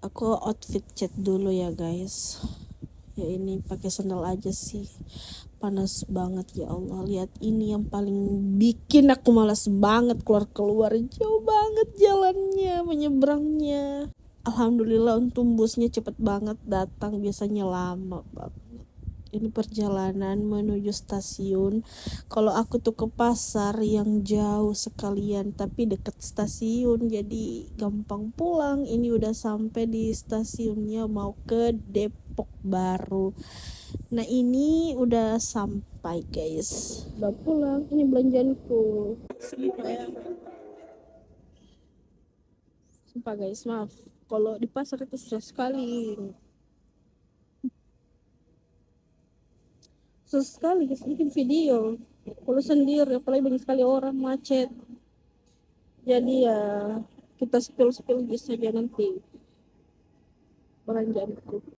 Aku outfit cat dulu ya guys. Ya ini pakai sandal aja sih. Panas banget ya Allah. Lihat ini yang paling bikin aku malas banget keluar-keluar. Jauh banget jalannya, menyeberangnya. Alhamdulillah untung busnya cepet banget datang, biasanya lama banget. Ini perjalanan menuju stasiun. Kalau aku tuh ke pasar yang jauh sekalian tapi deket stasiun, jadi gampang pulang. Ini udah sampai di stasiunnya, mau ke Depok Baru. Nah ini udah sampai guys, udah pulang. Ini belanjaanku. Sumpah guys, maaf kalau di pasar itu susah sekali. Susah sekali guys bikin video. Kalau sendiri, apalagi banyak sekali orang, macet. Jadi ya kita spill-spill saja nanti belanjaanku.